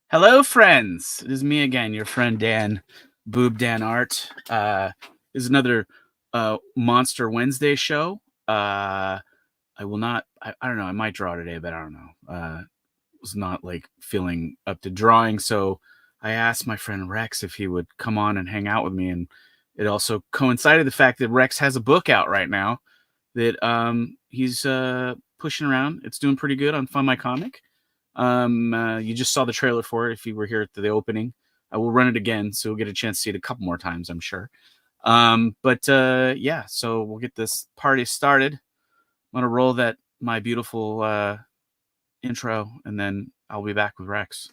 Hello, friends. It is me again, your friend Dan, Boob Dan Art. This is another Monster Wednesday show. I will not. I don't know. I might draw today, but I don't know. Was not like feeling up to drawing, so I asked my friend Rex if he would come on and hang out with me, and it also coincided the fact that Rex has a book out right now that he's pushing around. It's doing pretty good on Fund My Comic. You just saw the trailer for it if you were here at the opening. I will run it again, so we'll get a chance to see it a couple more times, I'm sure. Yeah, so we'll get this party started. I'm gonna roll my beautiful intro, and then I'll be back with Rex.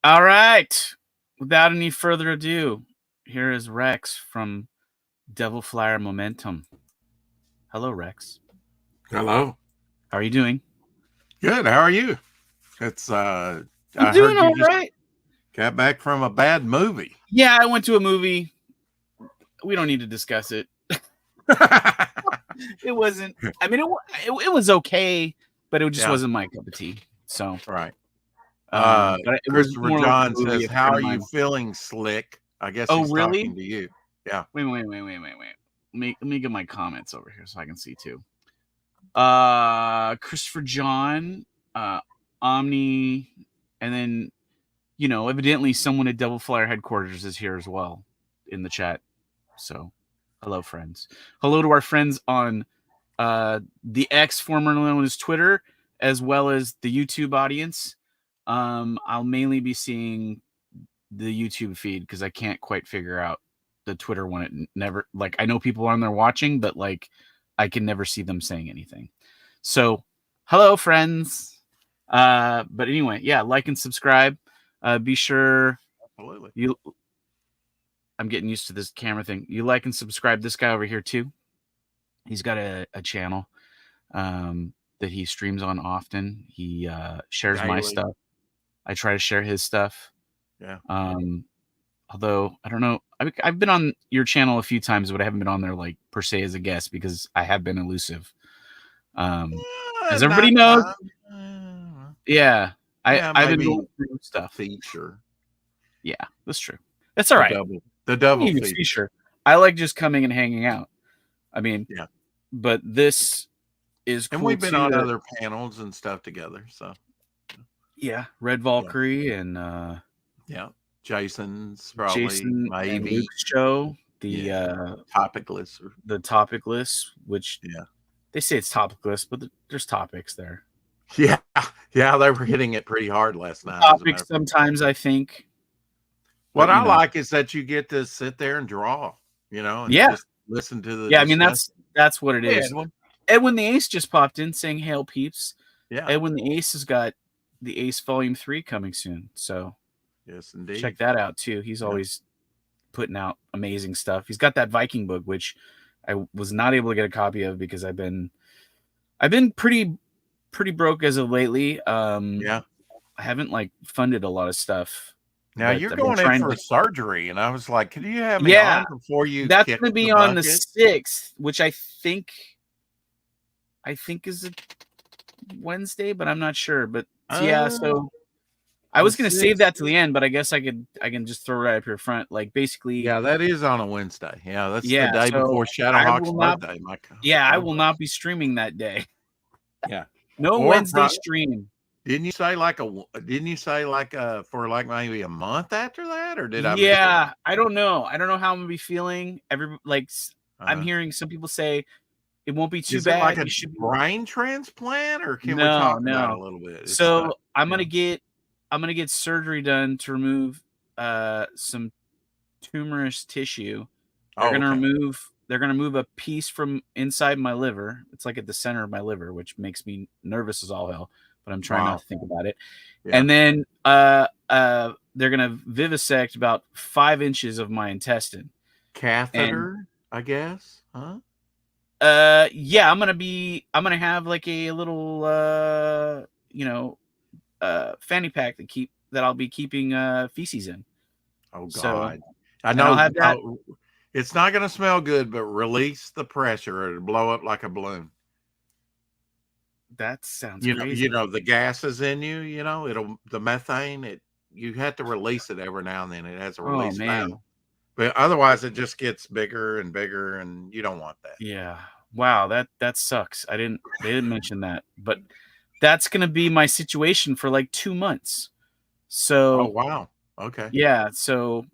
All right. Without any further ado, here is Rex from Devilflyer-Momentum. Hello, Rex. Hello. How are you doing? Good. How are you? It's I'm doing all right. Got back from a bad movie. Yeah, I went to a movie. We don't need to discuss it. It wasn't. I mean, it was okay, but it just wasn't my cup of tea. So right. But it was Christopher more John like a movie says, of "How are mine. you feeling, Slick?" I guess Oh, he's really? talking to you. Yeah. Wait. Let me get my comments over here so I can see too. Christopher John, Omni, and then evidently someone at Devil Flyer headquarters is here as well in the chat. So, hello, friends. Hello to our friends on the X, formerly known as Twitter, as well as the YouTube audience. I'll mainly be seeing the YouTube feed because I can't quite figure out the Twitter one. It never, like, I know people on there watching, but like I can never see them saying anything. So, hello, friends. But anyway, yeah, like and subscribe. Be sure. Absolutely. I'm getting used to this camera thing. You like and subscribe this guy over here too. He's got a channel that he streams on often. He shares my stuff. I try to share his stuff. Yeah. Although I don't know, I've been on your channel a few times, but I haven't been on there like per se as a guest because I have been elusive. As everybody knows, I've been going through stuff. Feature. Yeah, that's true. That's all right. The double feature. I like just coming and hanging out. I mean, yeah. But this is cool. And we've been on other panels and stuff together. So yeah, Red Valkyrie and Jason's probably and Luke's show. The topic list. The topic list, which they say it's topic list, but there's topics there. Yeah, they were hitting it pretty hard last night. Topics sometimes, I think. What I like is that you get to sit there and draw, and just listen to the I mean, that's what it is. Edwin the Ace just popped in saying, "Hail, peeps." Yeah. Edwin the Ace has got the Ace Volume 3 coming soon. So yes, indeed. Check that out too. He's always putting out amazing stuff. He's got that Viking book, which I was not able to get a copy of because I've been pretty broke as of lately. I haven't like funded a lot of stuff. Now you're going in for surgery, and I was like, "Could you have me on before you?" That's going to be on the 6th, which I think is a Wednesday, but I'm not sure. But so I was going to save that to the end, but I guess I can just throw it right up here front. Like basically, that is on a Wednesday. Yeah, that's the day before Shadowhawk's birthday. I will not be streaming that day. Yeah, no Wednesday stream. Didn't you say like for like maybe a month after that, or did I? Yeah, I don't know. I don't know how I'm gonna be feeling. I'm hearing some people say it won't be too Is it like bad. a You should be brain transplant, or can we no, talk about it a no. little bit? It's not, So I'm you gonna know. get surgery done to remove some tumorous tissue. Oh, okay. They're gonna move a piece from inside my liver. It's like at the center of my liver, which makes me nervous as all hell, but I'm trying not Wow. to think about it. Yeah. And then they're gonna vivisect about 5 inches of my intestine. And Catheter, I guess. Huh? yeah, I'm gonna have like a little fanny pack that I'll be keeping feces in. Oh So God. I and I'll know. have that. It's not going to smell good, but release the pressure. It'll blow up like a balloon. That sounds You crazy. know the gases in you. You know the methane. You have to release it every now and then. It has a Oh release valve, man. but otherwise it just gets bigger and bigger, and you don't want that. Yeah. Wow, that sucks. They didn't mention that. But that's gonna be my situation for like 2 months. Oh So wow. Okay. yeah, so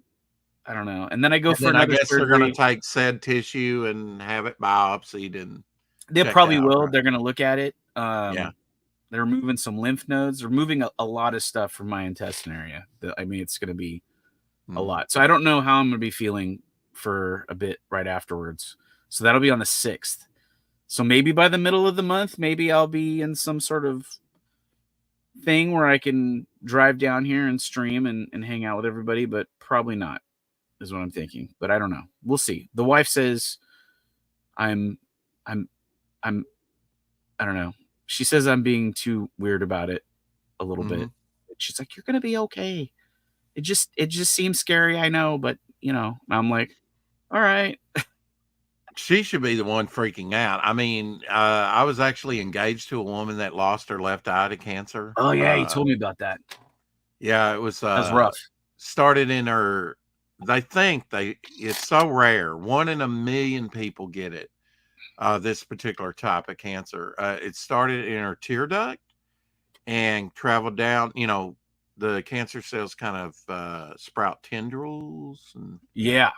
I don't know. And then I go And for then I another guess they're going to surgery. take said tissue and have it biopsied and They checked probably out, will. right? They're gonna look at it. Yeah. They're removing some lymph nodes. They're removing a lot of stuff from my intestine area. I mean, it's gonna be a Mm. lot. So I don't know how I'm gonna be feeling for a bit right afterwards. So that'll be on the 6th. So maybe by the middle of the month, maybe I'll be in some sort of thing where I can drive down here and stream and hang out with everybody, but probably not, is what I'm thinking. But I don't know. We'll see. The wife says I'm I'm I'm I don't know. She says I'm being too weird about it a little bit. Mhm. She's like, "You're gonna be okay. It just seems scary, I know, but I'm like, all right." She should be the one freaking out. I mean, I was actually engaged to a woman that lost her left eye to cancer. Oh yeah, you told me about that. Yeah, it was That's rough. started in her. They think it's so rare. 1 in a million people get it. This particular type of cancer. It started in her tear duct and traveled down. You know, the cancer cells kind of sprout tendrils, Yeah.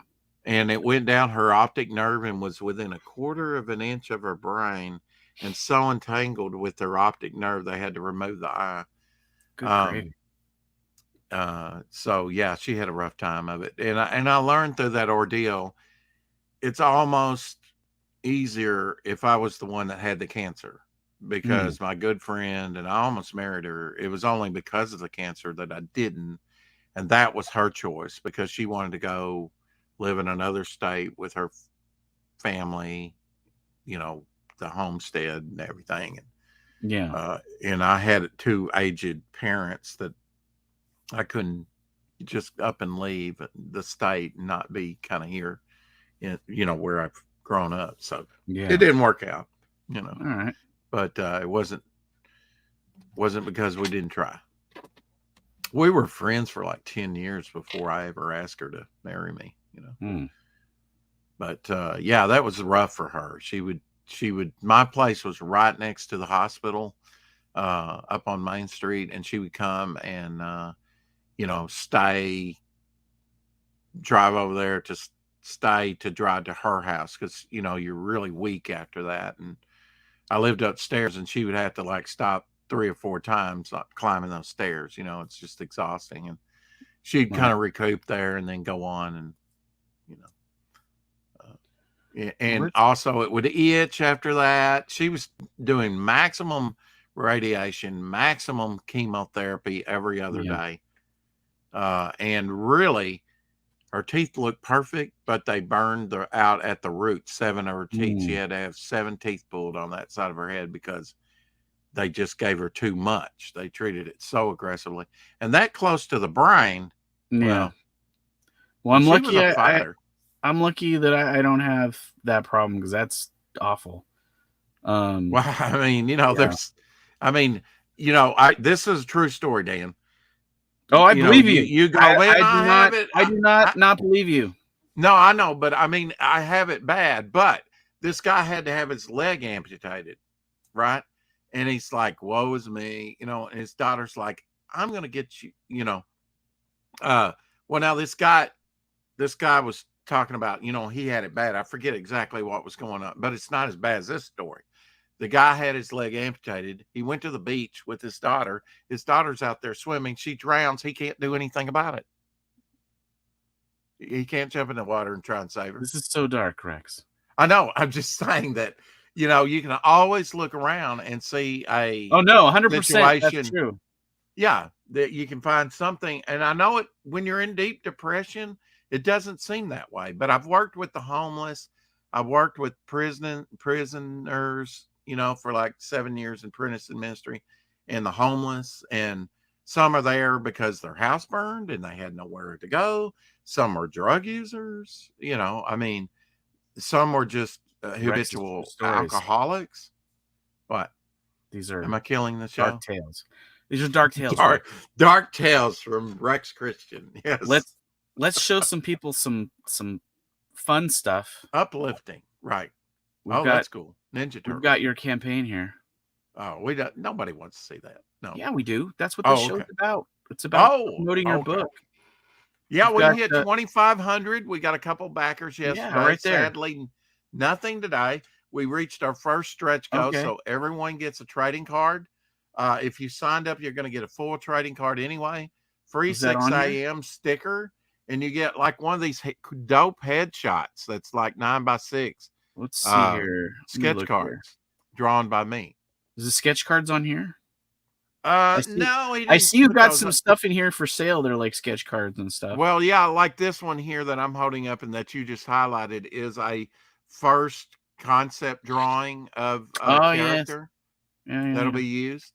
and it went down her optic nerve and was within a quarter of an inch of her brain, and so entangled with their optic nerve they had to remove the eye. Good Um, gravy. so yeah, she had a rough time of it, and I learned through that ordeal, it's almost easier if I was the one that had the cancer, Mm, because my good friend, and I almost married her. It was only because of the cancer that I didn't, and that was her choice because she wanted to go live in another state with her family, you know, the homestead and everything. yeah. And I had two aged parents that I couldn't just up and leave the state and not be kind of here in, you know, where I've grown up. So it Yeah. didn't work out, you know, All right. but it wasn't because we didn't try. We were friends for like 10 years before I ever asked her to marry me, you know. Mm, But yeah, that was rough for her. She would my place was right next to the hospital, up on Main Street, and she would come and you know, drive over there to stay to drive to her house, because you know you're really weak after that. And I lived upstairs, and she would have to like stop 3 or 4 times climbing those stairs. You know, it's just exhausting. And she'd kind right. of recoup there and then go on, and you know. Well, And also it would itch after that. She was doing maximum radiation, maximum chemotherapy every other yeah. day. And really, her teeth looked perfect, but they burned out at the root. 7 of her teeth. She Mm, had to have 7 teeth pulled on that side of her head because they just gave her too much. They treated it so aggressively. And that close to the brain, yeah. well, Well, I'm she was lucky. a fighter. I'm lucky that I don't have that problem because that's awful. Well, I mean, you know, Yeah. I mean, you know, this is a true story, Dan. Oh, I You know, believe you. you go, man, I do I have not. it. I do not I not believe you. No, I know, but I mean, I have it bad. But this guy had to have his leg amputated, right? And he's like, "Woe is me," you know. And his daughter's like, "I'm gonna get you," you know. Uh, well, now this guy was talking about, he had it bad. I forget exactly what was going on, but it's not as bad as this story. The guy had his leg amputated. He went to the beach with his daughter. His daughter's out there swimming. She drowns. He can't do anything about it. He can't jump in the water and try and save her. This is so dark, Rex. I know. I'm just saying that, you can always look around and see a 100%. That's true. Yeah, that you can find something. And I know it when you're in deep depression, it doesn't seem that way. But I've worked with the homeless. I've worked with prisoners, for like 7 years in prison ministry, and the homeless. And some are there because their house burned and they had nowhere to go. Some are drug users. Some were just habitual alcoholics. What? These are Am I killing the show? Dark tales. These are dark tales. Dark tales from Rex Christian. Yes. Let's show some people some fun stuff. Uplifting. Right. That's cool. Ninja Turtle. We've got your campaign here. Oh, nobody wants to see that. No. Yeah, we do. That's what this show's about. It's about promoting your book. Yeah, we hit 2,500. We got a couple backers yesterday. Yeah, right there. Sadly, nothing today. We reached our first stretch goal, so everyone gets a trading card. If you signed up, you're going to get a full trading card anyway. Free 6 a.m. sticker, and you get like one of these dope headshots that's like 9x6. Let's see here. Sketch cards drawn by me. Is the sketch cards on here? No. I see you got some stuff in here for sale. They're like sketch cards and stuff. Well, yeah, like this one here that I'm holding up and that you just highlighted is a first concept drawing of a character that'll be used.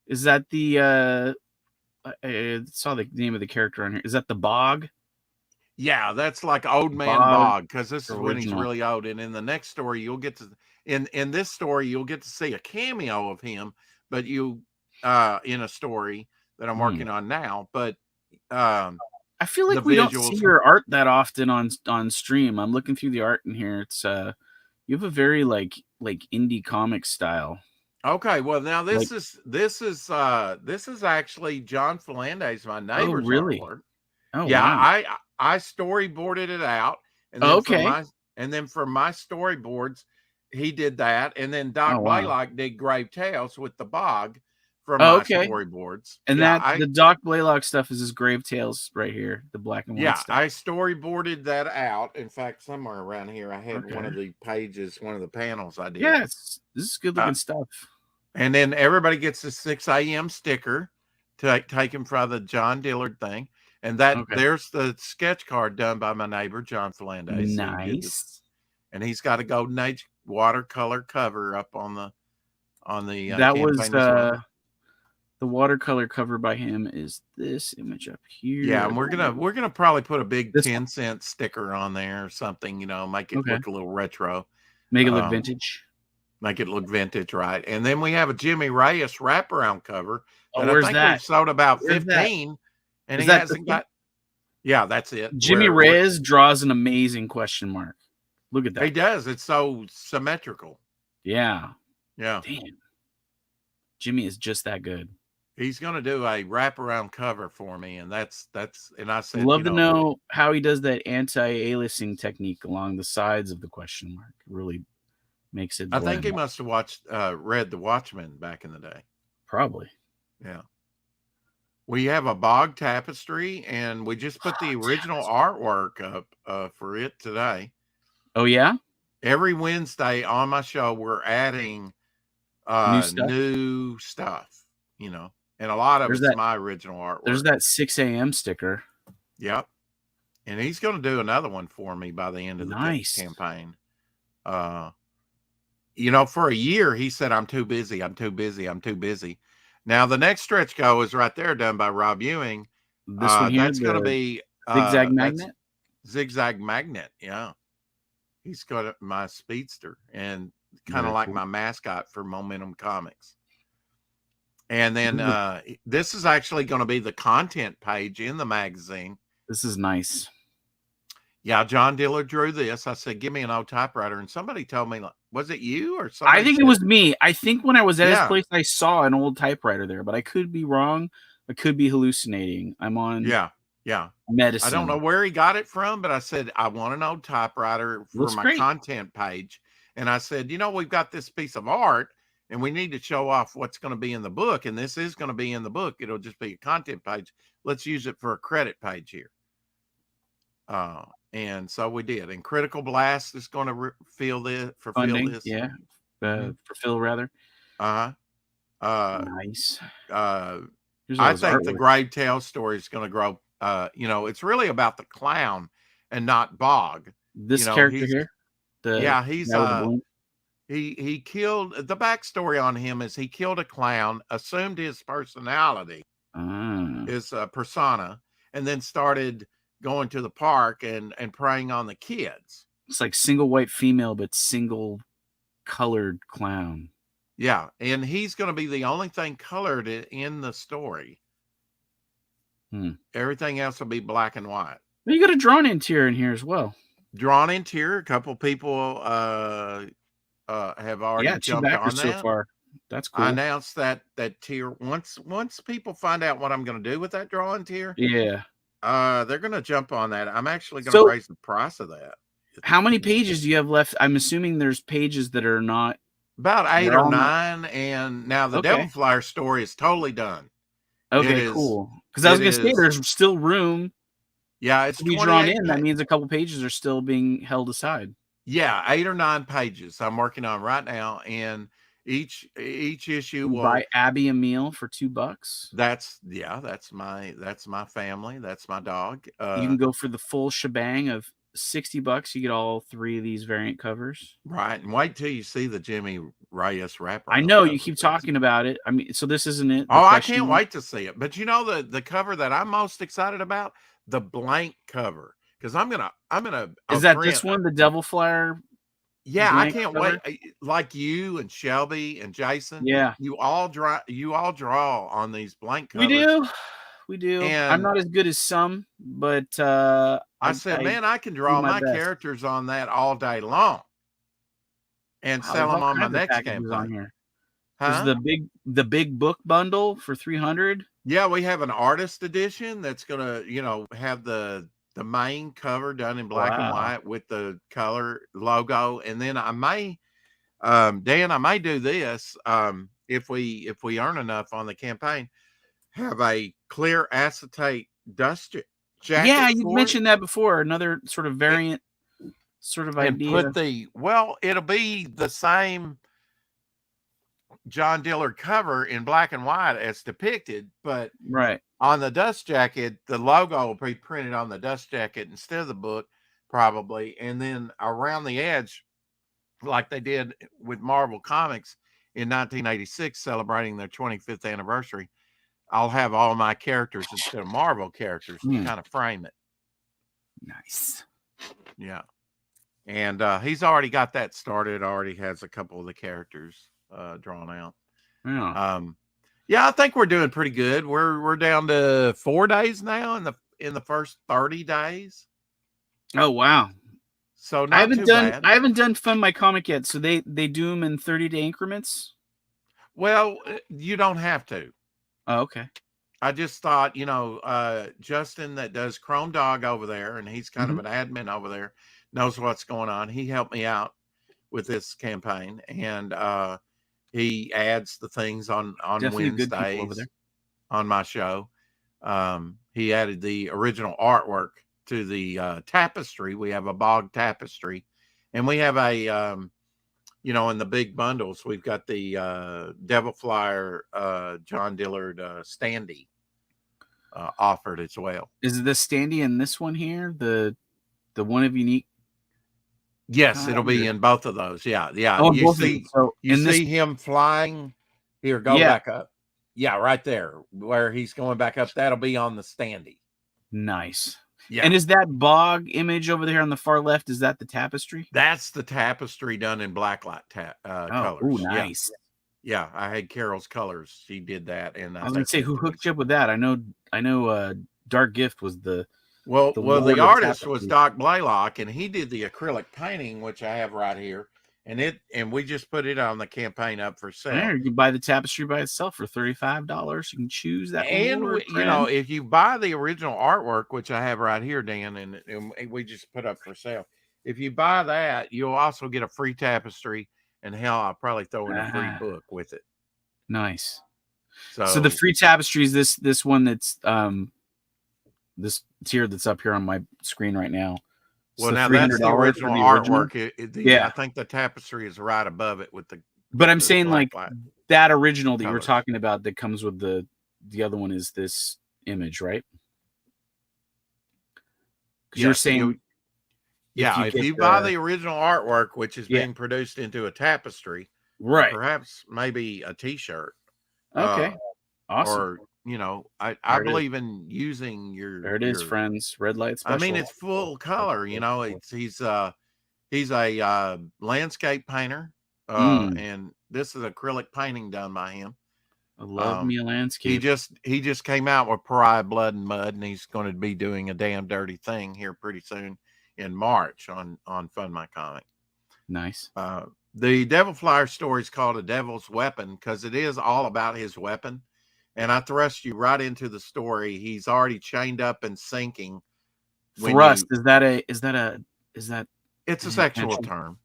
Is that the I saw the name of the character on here. Is that the Bog? Yeah, that's like Old Man Bog, because this is when he's really old. And in the next story, you'll get to in this story, you'll get to see a cameo of him, but you in a story that I'm working on now. But I feel like we don't see your art that often on stream. I'm looking through the art in here. It's you have a very like indie comic style. Okay, well now this is actually John Philandes, my neighbor's artwork. Oh yeah, wow. I storyboarded it out, and then for my storyboards, he did that, and then Doc Blaylock did Grave Tales with the Bog for my storyboards. And the Doc Blaylock stuff is his Grave Tales right here, the black and white stuff. I storyboarded that out. In fact, somewhere around here, I had one of the pages, one of the panels I did. Yes, this is good looking stuff. And then everybody gets a 6 a.m. sticker taken from the John Dillard thing. And there's the sketch card done by my neighbor, John Philandes. Nice. And he's got a Golden Age watercolor cover up on the that was the watercolor cover by him is this image up here. Yeah, and we're gonna probably put a big 10-cent sticker on there or something, make it look a little retro. Make it look vintage. Make it look vintage, right? And then we have a Jimmy Reyes wraparound cover that I think we've sold about 15. And he hasn't got. Yeah, that's it. Jimmy Reyes draws an amazing question mark. Look at that. He does. It's so symmetrical. Yeah. Yeah. Damn. Jimmy is just that good. He's going to do a wraparound cover for me, and that's. And I said, love to know how he does that anti-aliasing technique along the sides of the question mark. It really makes it. I think he must have read The Watchmen back in the day. Probably. Yeah. We have a Bog tapestry, and we just put the original artwork up for it today. Oh, yeah? Every Wednesday on my show, we're adding new stuff, and a lot of it's my original artwork. There's that 6 a.m. sticker. Yep. And he's going to do another one for me by the end of the campaign. For a year, he said, I'm too busy. I'm too busy. I'm too busy. Now, the next stretch goal is right there, done by Rob Ewing. This one here, that's going to be Zigzag Magnet. Zigzag Magnet, yeah. He's got my speedster and kind of like my mascot for Momentum Comics. And then this is actually going to be the content page in the magazine. This is nice. Yeah, John Dillard drew this. I said, give me an old typewriter. And somebody told me, was it you or something? I think it was me. I think when I was at his place, I saw an old typewriter there, but I could be wrong. I could be hallucinating. I'm on. Yeah. Yeah. I don't know medicine. where he got it from, but I said, I want an old typewriter for Looks my great. content page. And I said, we've got this piece of art and we need to show off what's going to be in the book. And this is going to be in the book. It'll just be a content page. Let's use it for a credit page here. And so we did. And Critical Blast is going to fulfill Funding, this. yeah. Mhm. Fulfill rather. Uh-huh. Uh, Nice. uh, Here's all I his think the artwork. Grave Tale story is going to grow. It's really about the clown and not Bog. This character He's here, the yeah, he's guy with the balloon. he killed the backstory on him is he killed a clown, assumed his personality, Ah, his persona, and then started going to the park and preying on the kids. it's like single white female, but single colored clown. Yeah, and he's going to be the only thing colored in the story. Everything else will be black and white. Well, you got a drawn interior in here as well. Drawn interior. A couple people have already Yeah, 2 jumped on backers so that. far. That's I cool. announced that tier once people find out what I'm going to do with that drawing tier. Yeah. They're going to jump on that. I'm actually going to So, raise the price of that. how many pages do you have left? I'm assuming there's pages that are not About 8 they're or all not 9, and now the Devil okay. Flyer story is totally done. Okay, cool. Because I was gonna say there's still room Yeah, it's to be drawn 28 in. That means a couple pages are still being held aside. Yeah, 8 or 9 pages I'm working on right now, and each issue You will buy Abby a meal for $2. that's my family, that's my dog. You can go for the full shebang of $60. You get all 3 of these variant covers. Right, and wait till you see the Jimmy Reyes wraparound I know you cover. keep talking about it. I mean, so this isn't it. Oh, I can't wait to see it. But the cover that I'm most excited about, the blank cover, because I'm gonna Is that print. this one, the Devil Flyer? Yeah, I can't cover? wait. Like you and Shelby and Jason, Yeah, you all draw on these blank covers. We do. And I'm not as good as some, but I said, man, I can draw my best. characters on that all day long and Wow, sell them on my kinds of next packages on campaign. here. Huh? There's the big book bundle for 300. Yeah, we have an artist edition that's gonna, have the main cover done in black and white with the color logo, and then I may, Dan, I may do this if we earn enough on the campaign, have a clear acetate dust jacket. Yeah, you mentioned that before. Another sort of variant sort of and idea. it'll be the same John Dillard cover in black and white as depicted, but right on the dust jacket, the logo will be printed on the dust jacket instead of the book, probably. And then around the edge, like they did with Marvel Comics in 1986, celebrating their 25th anniversary, I'll have all my characters instead of Marvel characters to kind of frame it. Nice. Yeah. And he's already got that started, already has a couple of the characters drawn out. Yeah. Yeah, I think we're doing pretty good. We're down to 4 days now in the first 30 days. Oh wow. So not too bad. I haven't done Fund My Comic yet. So they do them in 30-day increments? Well, you don't have to. Oh, okay. I just thought, Justin that does Chrome Dog over there, and he's kind of an admin over there, knows what's going on. He helped me out with this campaign, and he adds the things on Definitely Wednesdays over there. On my show. He added the original artwork to the tapestry. We have a bog tapestry, and we have a in the big bundles, we've got the Devil Flyer John Dillard standee offered as well. Is the standee in this one here? The one of unique? Yes, it'll be in both of those. Yeah. Oh, you see, so see him flying. Here, go back up. Yeah, right there where he's going back up. That'll be on the standee. Nice. Yeah. And is that bog image over there on the far left? Is that the tapestry? That's the tapestry done in blacklight colors. Oh, nice. Yeah, I had Carol's colors. She did that, and I was gonna say, who hooked you up with that? I know. Dark Gift was the the artist was Doc Blaylock, and he did the acrylic painting, which I have right here, and we just put it on the campaign up for sale. There, you can buy the tapestry by itself for $35. You can choose that And reward, you know, friend. if you buy the original artwork, which I have right here, Dan, and we just put up for sale, if you buy that, you'll also get a free tapestry, and hell, I'll probably throw in a free Ah, book with it. nice. So the So free tapestry is this one that's this tier that's up here on my screen right now. It's well, the now that's the $300 for original the original. artwork. I Yeah, think the tapestry is right above it with but I'm the saying black like light that original that you were colors. talking about that comes with the other one is this image, right? Because you were Yes, saying if you if get you buy the the original artwork, which is yeah being produced into a tapestry, or right. perhaps maybe a T-shirt, uh, Okay, awesome. or you know, I There it is. believe in using There it is, your. friends. Red light I mean, special. it's full color. You know, he's a landscape painter, Mm, and this is acrylic painting done by him. I love Um, me a he landscape. just came out with Pariah Blood and Mud, and he's going to be doing a damn dirty thing here pretty soon in March on Fund My Comic. Nice. The Devil Flyer story is called A Devil's Weapon because it is all about his weapon. And I thrust you right into the story. He's already chained up and sinking. When Thrust, you, is that is that it's a an sexual intention? term,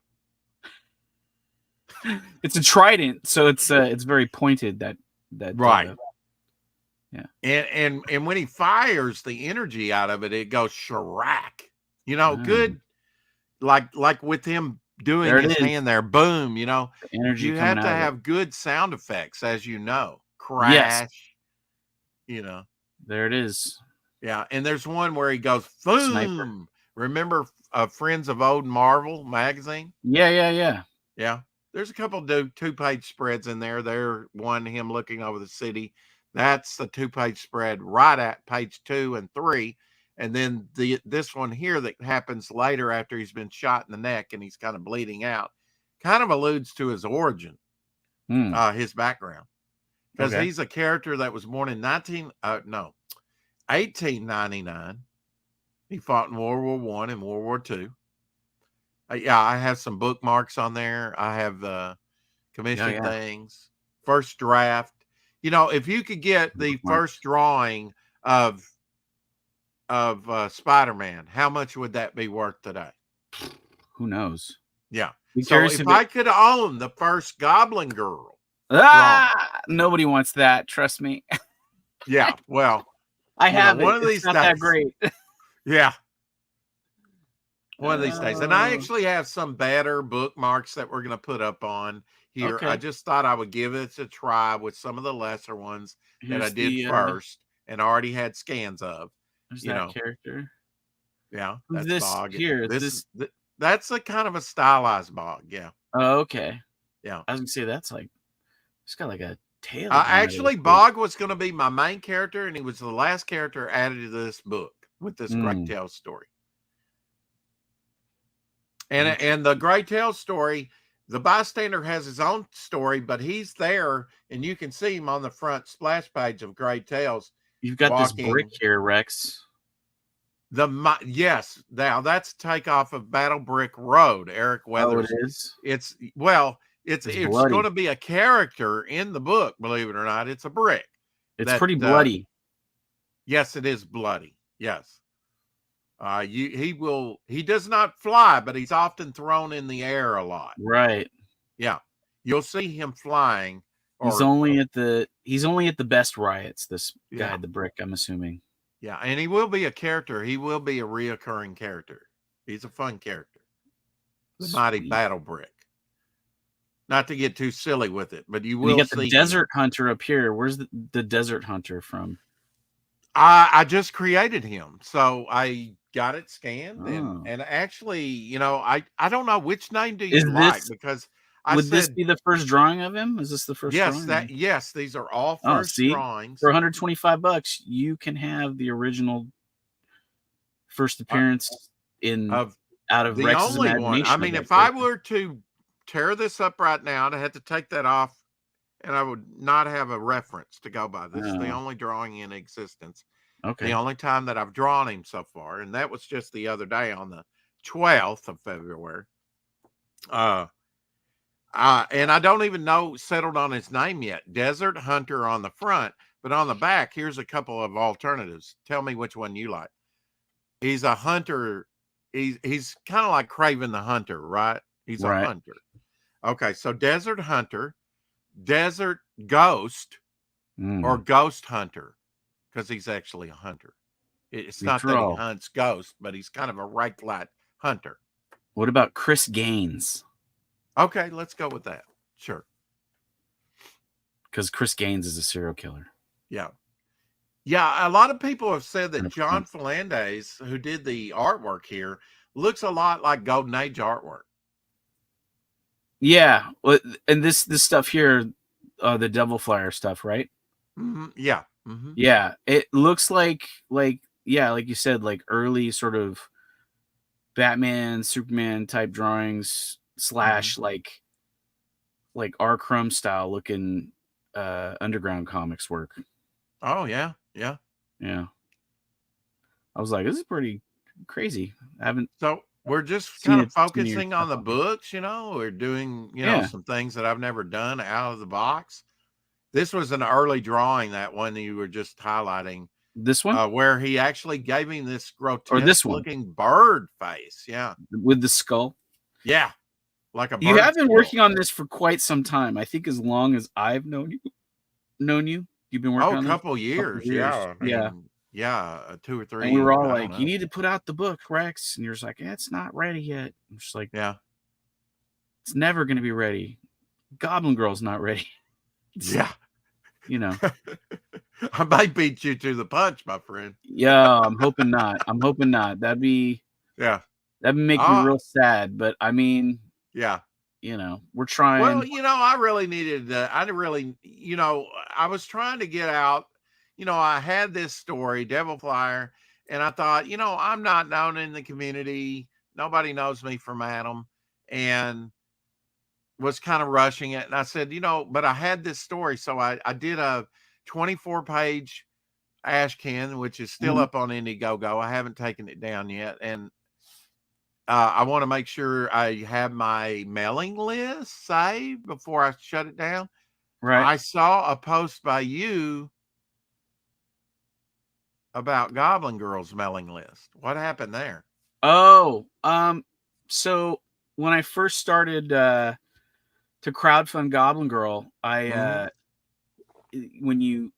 It's a trident, so it's very pointed that right? yeah. And when he fires the energy out of it, it goes sharak. You know, Oh, good like with him doing there it his is. hand there, boom. You know, The energy you coming have to out of it. have good sound effects, as you know, Yes, crash. You know, there it is. yeah. And there's one where he goes Sniper. boom. Remember, Friends of Old Marvel magazine? Yeah, yeah, yeah. Yeah. There's a couple two-page spreads in there. There, one him looking over the city. That's the two-page spread right at page 2 and 3. And then this one here that happens later after he's been shot in the neck and he's kind of bleeding out, kind of alludes to his origin, Hmm. his background. Because Okay. he's a character that was born in 1899. He fought in World War One and World War II. Yeah, I have some bookmarks on there. I have Yeah, commissioned yeah. things, first draft. You know, if you could get the first Bookmarks. drawing of Spider-Man, how much would that be worth today? Who knows? Yeah. Be So curious if if it. I could own the first Goblin Girl drawing, Nobody wants that. Trust me. yeah, well, I you know, have it. one of It's these not that days, great. yeah, one of these days. And I Uh, actually have some better bookmarks that we're going to put up on here. I okay. just thought I would give it a try with some of the lesser ones that I Here's did the first and already had scans of, there's you that know. character. Yeah, Who's that's this Bog. here? Is This this that's a kind of a stylized Bog. Yeah, oh, okay. yeah. I was gonna say that's like it's got like a tail coming out of his Actually, face. Bog was going to be my main character, and he was the last character added to this book with this Great Mm, Tales story. interesting. And the Great Tales story, the bystander has his own story, but he's there, and you can see him on the front splash page of Great Tales You've got this brick walking. here, Rex. Yes, now that's takeoff of Battle Brick Road. Eric Oh, it Weathers. is? It's well, It's it's going bloody. to be a character in the book. Believe it or not, it's a brick. It's That pretty bloody. yes, it is bloody. Yes, he does not fly, but he's often thrown in the air a lot. Right. Yeah, you'll see him flying. He's Or only at the best riots, this guy, yeah, the brick, I'm assuming. yeah, and he will be a character. He will be a reoccurring character. He's a fun character. The mighty Sweet. Battle Brick. Not to get too silly with it, but you And you will got the see him. desert hunter up here. Where's the desert hunter from? I just created him, so I got it scanned, Oh. and actually, you know, I don't know which name do Is you like this because I would this said be the first drawing of him? Is this the first drawing? yes, these are all Oh, first see? For drawings 125 bucks, you can have the original first uh, appearance in of out of the Rex's only one. I imagination of mean, that if I character. were to tear this up right now, I had to take that off, and I would not have a reference to go by. This is the Oh, only drawing in existence. The okay. only time that I've drawn him so far, and that was just the other day on the 12th of February. Uh, And I don't even know settled on his name yet. Desert Hunter on the front, but on the back, here's a couple of alternatives. Tell me which one you like. He's a hunter. He's kind of like Craven the Hunter, right? He's a Right. hunter. Okay, so Desert Hunter, Desert Ghost, or Mm. Ghost Hunter, because he's actually a hunter. It's Good not that he draw. hunts ghosts, but he's kind of a rake light hunter. What about Chris Gaines? Okay, let's go with that. Sure. Because Chris Gaines is a serial killer. Yeah. Yeah, a lot of people have said that 100%. John Falandes, who did the artwork here, looks a lot like Golden Age artwork. Yeah. Well, and this stuff here, the Devil Flyer stuff, right? Yeah. Mm-hmm. Yeah. It looks like yeah, like you said, like early sort of Batman, Superman type drawings / like R. Crumb style looking underground comics work. Oh, yeah. Yeah. Yeah. I was like, this is pretty crazy. I haven't So we're just seen kind of it seen your focusing on stuff the on it. books, we're doing, Yeah. some things that I've never done out of the box. This was an early drawing, that one that you were just highlighting, This one where he actually gave him this or grotesque this one looking bird face. Yeah. with the skull. Yeah. Like a You bird have been skull. working on this for quite some time. I think as long as I've known you. You've been Oh, working a on this couple a couple years. of Yeah. years. I Yeah. mean, yeah, 2 or And we were 3, all I don't like, "You know. need to put out the book, Rex." And you're just like, "It's not ready yet." I'm just like, Yeah. "It's never gonna be ready. Goblin Girl's not ready." It's, Yeah. you know. I might beat you to the punch, my friend. Yeah, I'm hoping not. I'm hoping not. Yeah. That'd make me Uh, real sad. But I mean, yeah. we're Well, trying. I really needed I was trying to get out. I had this story, Devil Flyer, and I thought, I'm not known in the community. Nobody knows me from Adam, and was kind of rushing it. And I said, but I had this story. So I did a 24-page Ashcan, which is still Mhm. up on Indiegogo. I haven't taken it down yet. And I want to make sure I have my mailing list saved before I shut it down. Right. I saw a post by you about Goblin Girl's mailing list. What happened there? Oh, so when I first started to crowdfund Goblin Girl, Hmm. when you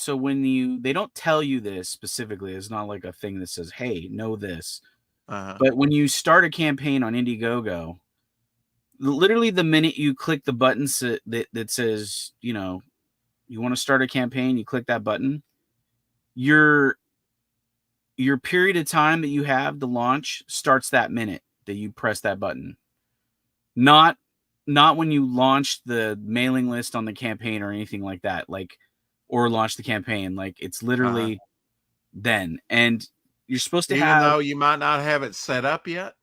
when you they don't tell you this specifically, it's not like a thing that says, "Hey, know this." Uh-huh. But when you start a campaign on Indiegogo, literally the minute you click the button that says, you want to start a campaign, you click that button, your period of time that you have to launch starts that minute that you press that button. Not when you launch the mailing list on the campaign or anything like that, or launch the campaign. Like it's Uh-huh. literally then. And you're supposed to Even have though you might not have it set up yet?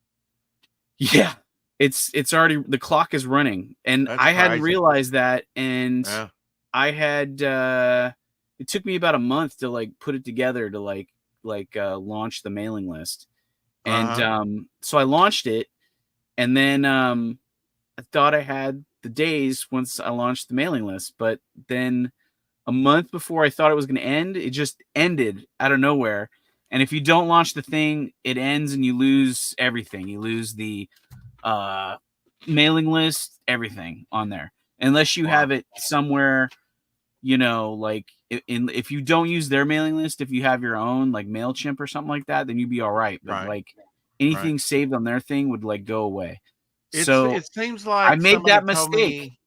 yeah, it's already the clock is running. And That's I hadn't crazy. realized that, and Yeah. I had it took me about a month to put it together to launch the mailing list. And Uh-huh. so I launched it, and then I thought I had the days once I launched the mailing list, but then a month before I thought it was going to end, it just ended out of nowhere. And if you don't launch the thing, it ends and you lose everything. You lose the uh, mailing list, everything on there, unless you have Wow. it somewhere. If you don't use their mailing list, if you have your own like Mailchimp or something like that, then you'd be all right. But Right. Right. anything saved on their thing would go away. It's So it seems I like made somebody that told mistake. me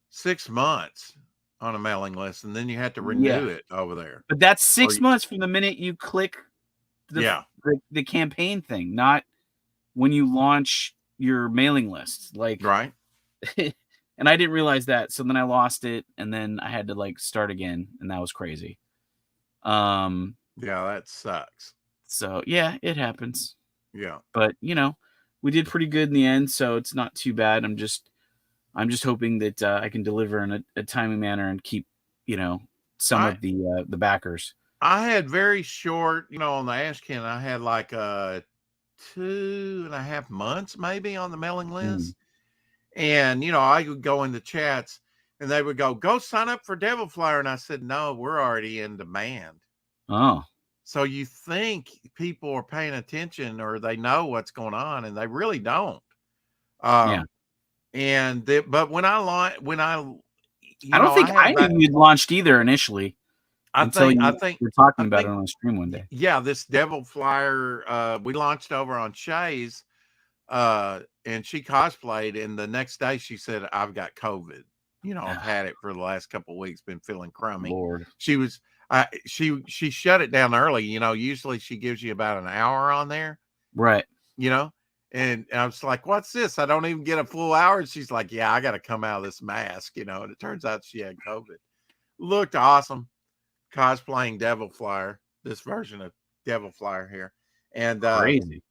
6 months on a mailing list, and then you have to Yeah. renew it over there. But that's Or 6 months from the minute you click yeah. the campaign thing, not when you launch your mailing list. Right. And I didn't realize that, so then I lost it, and then I had to start again, and that was crazy. Yeah, that sucks. So yeah, it happens. Yeah. But we did pretty good in the end, so it's not too bad. I'm just hoping that I can deliver in a timely manner and keep some I of the backers. I had very short, on the Ashcan, I had like 2.5 months maybe on the mailing Mm. list. And, I would go in the chats and they would go sign up for Devil Flyer. And I said, no, we're already in demand. Oh, So you think people are paying attention or they know what's going on, and they really don't. yeah. Um, but when I, I don't I think had I back, knew you'd launched either initially I until think, I you think, were talking I about it think, on a stream one day. yeah, this Devil Flyer, we launched over on Shay's, and she cosplayed, and the next day she said, I've got COVID. I've Ah, had it for the last couple of weeks, been feeling crummy. Lord. She was, she shut it down early. Usually she gives you about an hour on there, Right. you know, and I was like, what's this? I don't even get a full hour. And she's like, yeah, I got to come out of this mask, and it turns out she had COVID. Looked awesome cosplaying Devil Flyer, this version of Devil Flyer here. And, Crazy.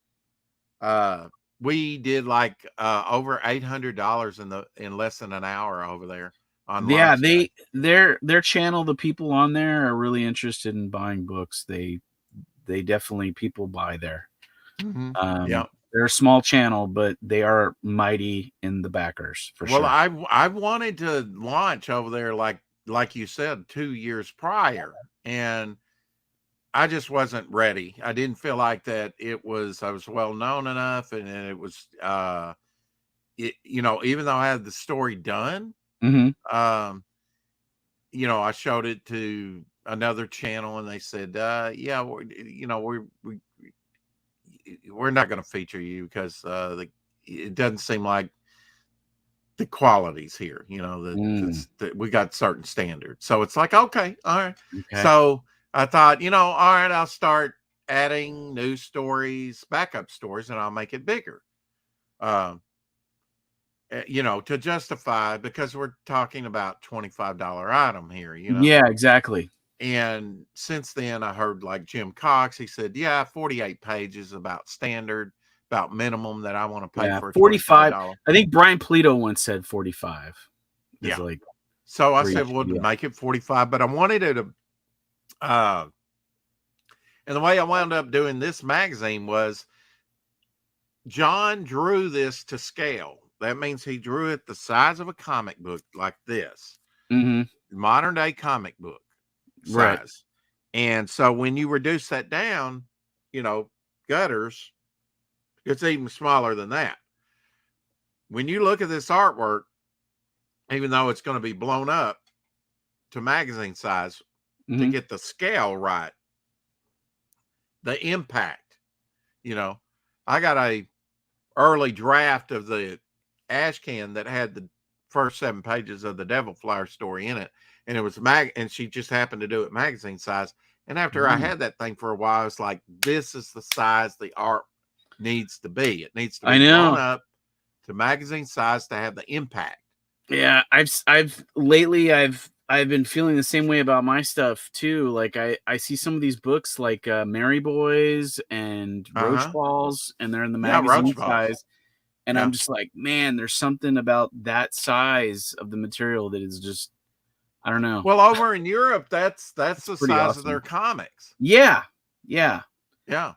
uh, we did like over $800 in less than an hour over there on Yeah, launch day. their channel, the people on there are really interested in buying books. They definitely people buy there. Mm-hmm. Yeah. They're a small channel, but they are mighty in the backers for Well, sure. I wanted to launch over there like you said 2 years prior, and I just wasn't ready. I didn't feel like that I was well known enough, and it was even though I had the story done, Hmm. um, I showed it to another channel, and they said, yeah, we're not going to feature you because it doesn't seem like the qualities here, Mm, that we got certain standards. So it's like, okay, all right. okay. So I thought, all right, I'll start adding news stories, backup stories, and I'll make it bigger. Um, to justify, because we're talking about $25 item here. Yeah, exactly. And since then, I heard like Jim Cox, he said, yeah, 48 pages about standard, about minimum that I want to pay Yeah, for a 45. $25. I think Brian Polito once said 45 is Yeah. like So I where you said, should well, be at. make it 45, but I wanted it to, uh, and the way I wound up doing this magazine was John drew this to scale. That means he drew it the size of a comic book like this, Hmm. modern day comic book Right. size. And so when you reduce that down, you know, gutters, it's even smaller than that. When you look at this artwork, even though it's going to be blown up to magazine size to Hmm. get the scale right, the impact, you know, I got a early draft of the ash can that had the first 7 pages of the Devil Flyer story in it, and it was and she just happened to do it magazine size. And after I Mm. had that thing for a while, it's like, this is the size the art needs to be. It needs to I be blown know. up to magazine size to have the impact. Yeah, I've lately I've been feeling the same way about my stuff too. Like I see some of these books like Mary Boys and Roach Uh-huh. Balls, and they're in the Yeah, roach magazine balls. size, and Yeah. I'm just like, man, there's something about that size of the material that is just, I don't know. Well, over in Europe, that's It's the pretty size of their awesome. comics. Yeah, yeah. Yeah.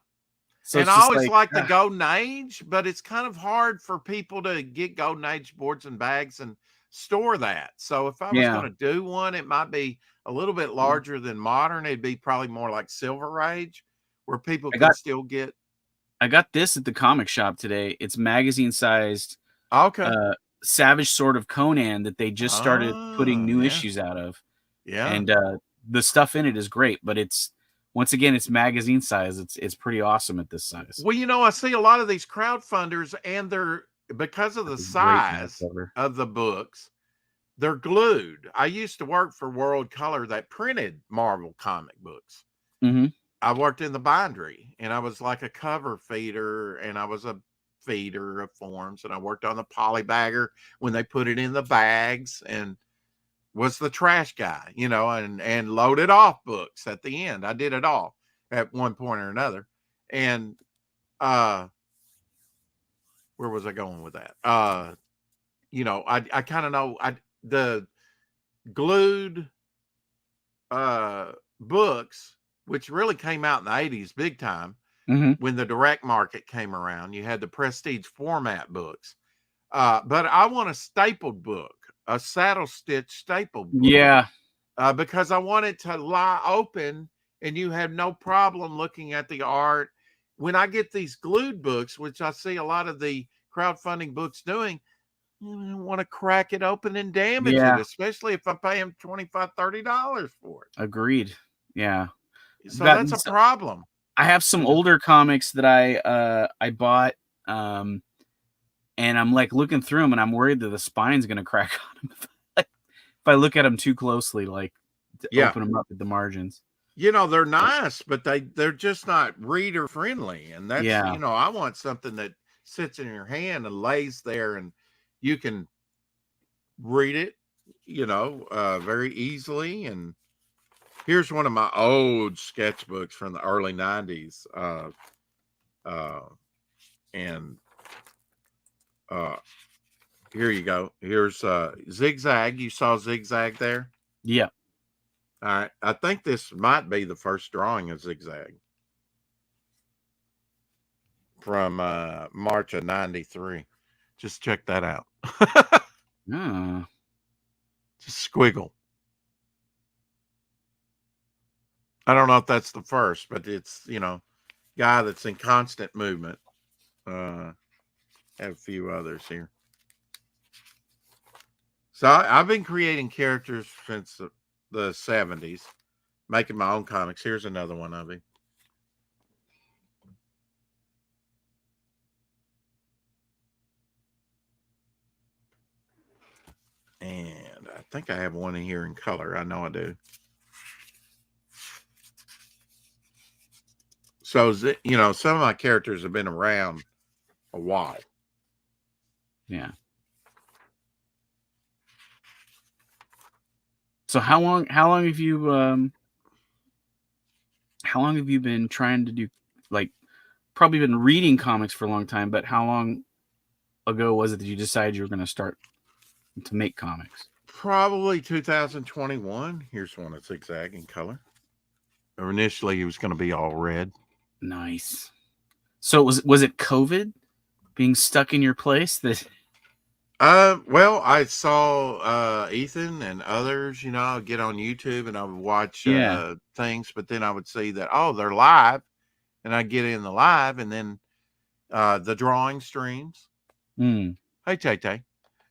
So And it's I just always like, like the golden age, but it's kind of hard for people to get golden age boards and bags and store that. So if I was yeah. going to do one, it might be a little bit larger than modern. It'd be probably more like Silver Age, where people I could got still get. I got this at the comic shop today. It's magazine sized Okay. uh Savage Sword of Conan that they just started putting Oh, new yeah. issues out of. Yeah. And the stuff in it is great, but it's, once again, it's magazine size. It's pretty awesome at this size. Well, I see a lot of these crowdfunders, and they're, because of the That's a great size hardcover. of the books, they're glued. I used to work for World Color that printed Marvel comic books. Hmm. I worked in the bindery, and I was like a cover feeder, and I was a feeder of forms, and I worked on the polybagger when they put it in the bags, and was the trash guy, and loaded off books at the end. I did it all at one point or another. And uh where was I going with that? I kind of know the glued books, which really came out in the 80s big time Hmm. when the direct market came around. You had the prestige format books. But I want a stapled book, a saddle stitch stapled book. Yeah. Because I want it to lie open and you have no problem looking at the art. When I get these glued books, which I see a lot of the crowdfunding books doing, I don't want to crack it open and damage it, Yeah. especially if I pay them $25, $30 for it. Agreed. Yeah. So that's a problem. I have some older comics that I bought, and I'm like looking through them, and I'm worried that the spine's gonna crack on them if I look at them too closely, like to open them up at the margins. You know, they're nice, but they're just not reader friendly. And that's, you know, I want something that sits in your hand and lays there and you can read it, you know, very easily. And here's one of my old sketchbooks from the early 90s. Here you go. Here's Zigzag. You saw Zigzag there? Yeah. All right. I think this might be the first drawing of Zigzag from March of 93. Just check that out. Just squiggle. I don't know if that's the first, but it's, you know, guy that's in constant movement. Have a few others here. So I've been creating characters since the 70s, making my own comics. Here's another one of him. And I think I have one in here in color. I know I do. So, you know, some of my characters have been around a while. Yeah. So how long have you been trying to do, like, probably been reading comics for a long time, but how long ago was it that you decided you were going to start to make comics? Probably 2021. Here's one that's Zigzag in color. Or initially it was going to be all red. Nice. So was it COVID being stuck in your place that? Well, I saw Ethan and others, you know, I'd get on YouTube and I would watch things, but then I would see that, oh, they're live, and I get in the live, and then the drawing streams. Hey, Tay Tay.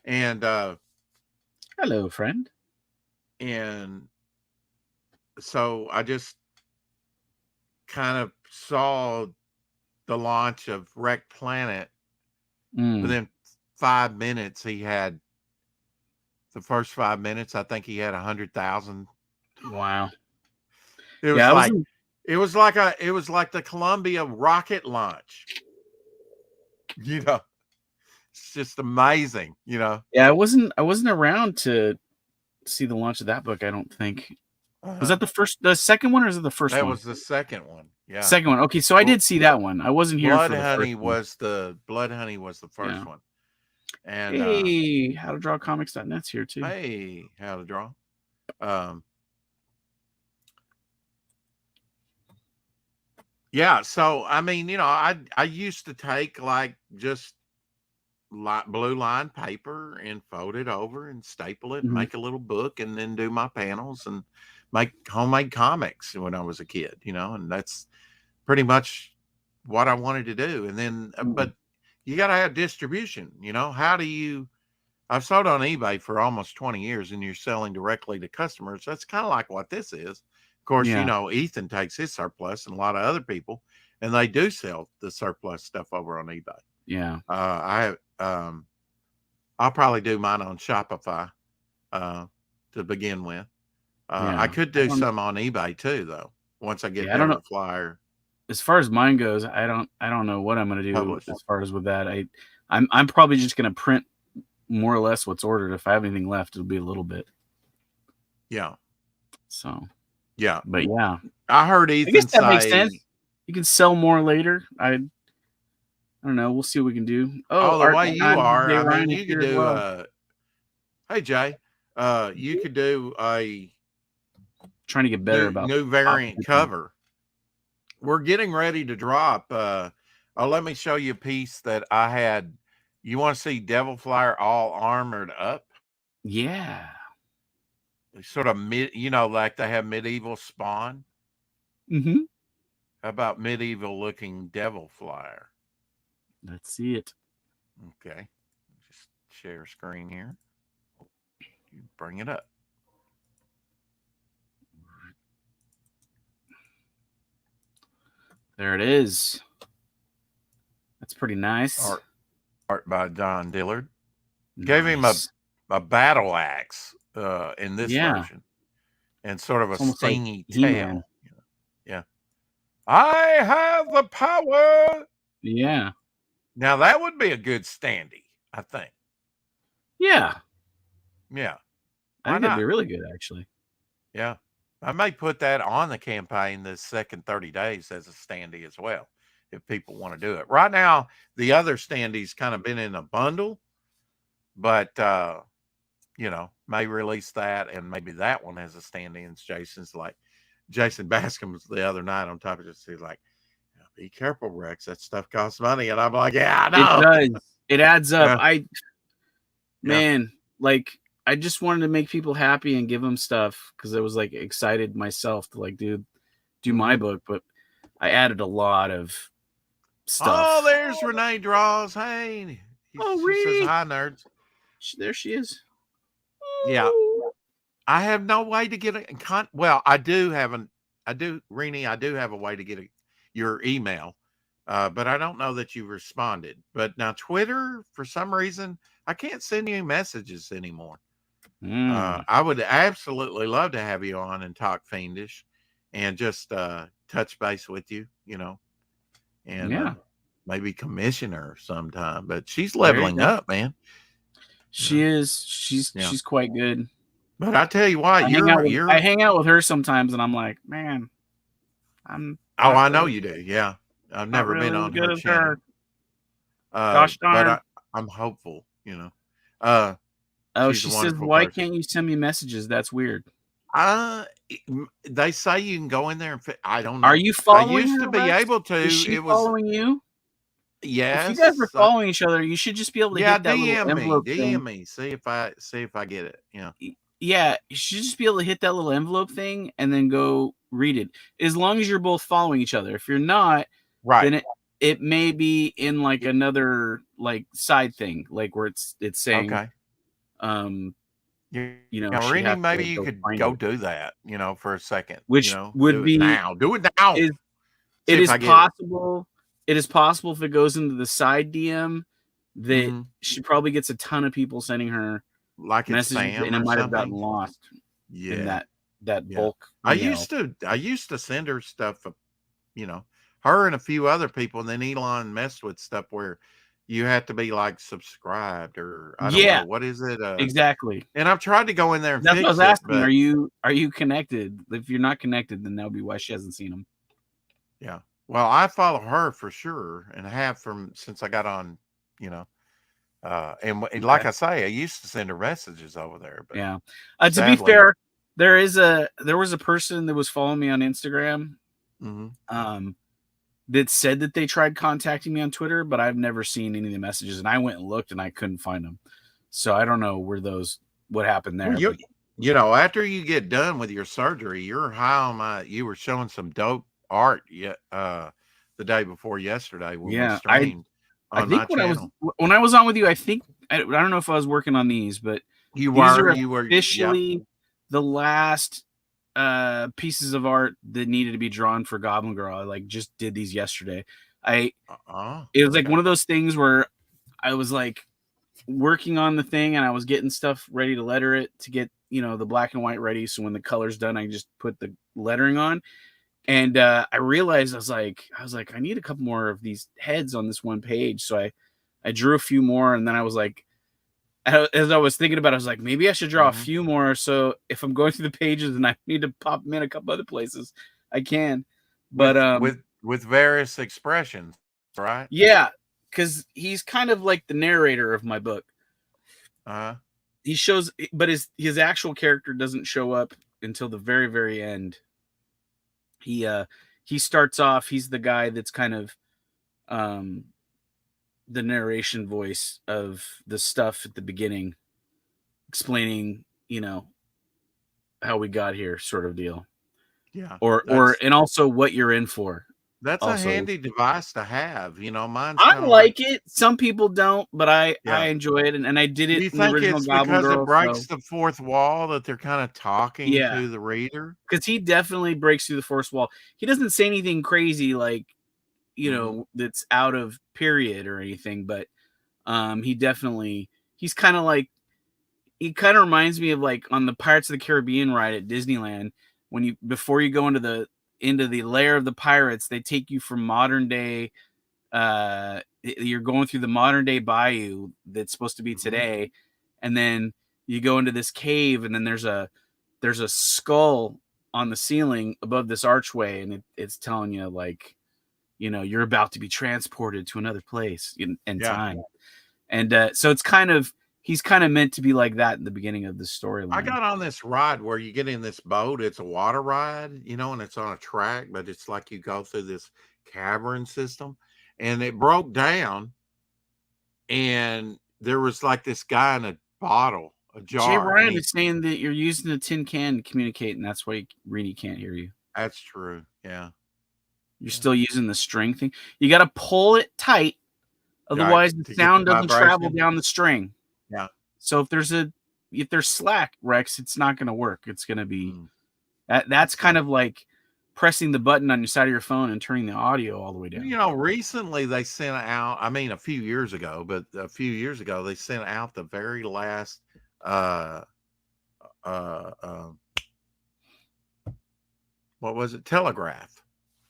And hello, friend. And so I just kind of saw the launch of Wreck Planet. Within 5 minutes, he had the first 5 minutes. I think he had 100,000. Wow. It was like the Columbia rocket launch. You know, it's just amazing. You know. Yeah, I wasn't around to see the launch of that book. I don't think. Was that the second one, or is it the first one? That was the second one. Yeah, second one. Okay, so I did see that one. I wasn't here for the Honey first one. Blood Honey was the first one. And hey, howtodrawcomics.net's here too. Hey, how to draw. Yeah, so I mean, you know, I used to take like just blue line paper and fold it over and staple it and make a little book and then do my panels and make homemade comics when I was a kid, you know, and that's pretty much what I wanted to do. And then, but you got to have distribution, you know. I've sold on eBay for almost 20 years and you're selling directly to customers. That's kind of like what this is. Of course, you know, Ethan takes his surplus and a lot of other people, and they do sell the surplus stuff over on eBay. Yeah. I'll probably do mine on Shopify to begin with. I could do some on eBay too, though. Once I get the flyer. As far as mine goes, I don't know what I'm going to do as far as with that. I'm probably just going to print more or less what's ordered. If I have anything left, it'll be a little bit. Yeah. So. Yeah. But yeah, I heard Ethan makes sense. You can sell more later. I don't know. We'll see what we can do. Oh, the way you are, I mean, you could do. Hey Jay, you could do a. Trying to get better about new variant cover. We're getting ready to drop. Let me show you a piece that I had You want to see Devil Flyer all armored up? Yeah. Sort of like they have medieval Spawn. Mm-hmm. How about medieval looking Devil Flyer? Let's see it. Okay. Just share screen here. You bring it up. There it is. That's pretty nice. Art by John Dillard. Gave him Nice. a battle axe in this Yeah. version, and sort of a It's almost like stingy He-Man. tail. Yeah. I have the power. Yeah. Now that would be a good standee, I think. Yeah. Yeah. I Why think that'd be not? really good, actually. Yeah. I may put that on the campaign the second 30 days as a standee as well, if people want to do it. Right now, the other standee's kind of been in a bundle, but may release that, and maybe that one has a standee. And Jason Bascom's the other night on top of this. He's like, be careful, Rex. That stuff costs money. And I'm like, yeah, I It know. does. It adds up. Yeah. I just wanted to make people happy and give them stuff because I was like excited myself to like do my book, but I added a lot of stuff. Oh, there's Renee Draws. Hey, she says hi, nerds. There she is. Yeah, I have no way to get I do have Renee. I do have a way to get your email, but I don't know that you responded. But now Twitter, for some reason, I can't send you messages anymore. I would absolutely love to have you on and talk Fiendish and just touch base with you, and maybe commission her sometime. But she's leveling up, man. She is. She's quite good. But I tell you what, I hang out with her sometimes, and I'm like, man, I know you do. Yeah, I've never been on her channel. Gosh darn! But I'm hopeful. She says, "Why can't you send me messages? That's weird." They say you can go in there and I don't know. Are you following? I used to be able to. Is she following you? Yes. If you guys are following each other, you should just be able to hit that little envelope thing. DM me. See if I get it. Yeah. Yeah, you should just be able to hit that little envelope thing and then go read it. As long as you're both following each other. If you're not, then it may be in like another like side thing, like where it's saying, okay. Renee, maybe you could go do that, for a second. Which would be now. Do it now. It is possible. It is possible if it goes into the side DM that she probably gets a ton of people sending her like messages, and it might have gotten lost in that bulk. I used to send her stuff, her and a few other people, and then Elon messed with stuff where you have to be like subscribed or I don't know, what is it? Exactly. And I've tried to go in there and that's fix what I was asking. But... Are you connected? If you're not connected, then that would be why she hasn't seen them. Yeah. Well, I follow her for sure, and I have since I got on, and like I say, I used to send her messages over there. But to be fair, there was a person that was following me on Instagram, that said that they tried contacting me on Twitter, but I've never seen any of the messages, and I went and looked and I couldn't find them. So I don't know what happened there. Well, after you get done with your surgery, you're high on you were showing some dope art the day before yesterday when we streamed on my channel. When I was on with you, I don't know if I was working on these, but you were officially the last pieces of art that needed to be drawn for Goblin Girl. I just did these yesterday. It was like one of those things where I was like working on the thing and I was getting stuff ready to letter it to get the black and white ready, so when the color's done I just put the lettering on. And I realized I was like I need a couple more of these heads on this one page, so I drew a few more, and then I was like, as I was thinking about it, I was like, maybe I should draw a few more, so if I'm going through the pages and I need to pop them in a couple other places, I can. But with various expressions, right? Yeah, because he's kind of like the narrator of my book. He shows, but his actual character doesn't show up until the very, very end. He starts off, he's the guy that's kind of the narration voice of the stuff at the beginning, explaining, how we got here, sort of deal, Yeah, or and also what you're in for. that's a Also, handy device to have. Mine's I kind of like, like it. Some people don't, but I yeah. enjoy it, and I did Do it you in the think original it's Goblin because it Girl. So breaks the fourth wall that they're kind of talking yeah, to the reader? because he definitely breaks through the fourth wall. He doesn't say anything crazy like Mhm. that's out of period or anything, but he definitely he's kind of like he kind of reminds me of like on the Pirates of the Caribbean ride at Disneyland when you before you go into the lair of the pirates, they take you from modern day. You're going through the modern day bayou that's supposed to be Mhm. today, and then you go into this cave, and then there's a skull on the ceiling above this archway, and it's telling you like you're about to be transported to another place in Yeah. time, and so it's kind of he's kind of meant to be like that in the beginning of the I storyline. got on this ride where you get in this boat. It's a water ride, and it's on a track, but it's like you go through this cavern system, and it broke down, and there was like this guy in a bottle, a Jay jar, and Ryan he is saying that you're using a tin can to communicate, and that's why Rini can't hear you. that's true. Yeah. You're Yeah. still using the string thing. You got to pull it tight, Right. otherwise the To get the sound doesn't travel vibration. down the string. Yeah. So if there's slack, Rex, it's not going to work. It's going to be Mm. that's Okay. kind of like pressing the button on your side of your phone and turning the audio all the way down. Recently they sent out, I mean, a few years ago, but a few years ago, they sent out the very last, uh, uh, uh, what was it? Telegraph.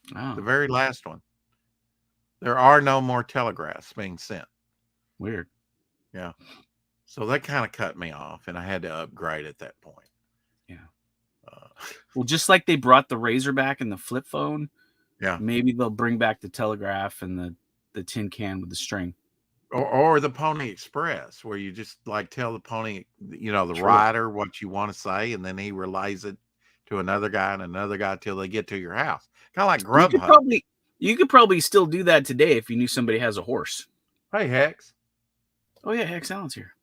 The Oh, very last one. There are no more telegraphs being sent. weird. Yeah. So that kind of cut me off, and I had to upgrade at that point. Yeah. Uh, Well, just like they brought the Razorback and the flip phone, yeah. maybe they'll bring back the telegraph and the tin can with the string. Or the Pony Express, where you just like tell the pony, the True. rider what you want to say, and then he relays it to another guy and another guy till they get to your house. Kind of like You could Grubhub. probably you could probably still do that today if you knew somebody has a horse. Hey, Hex. Oh yeah, Hex Allen's here.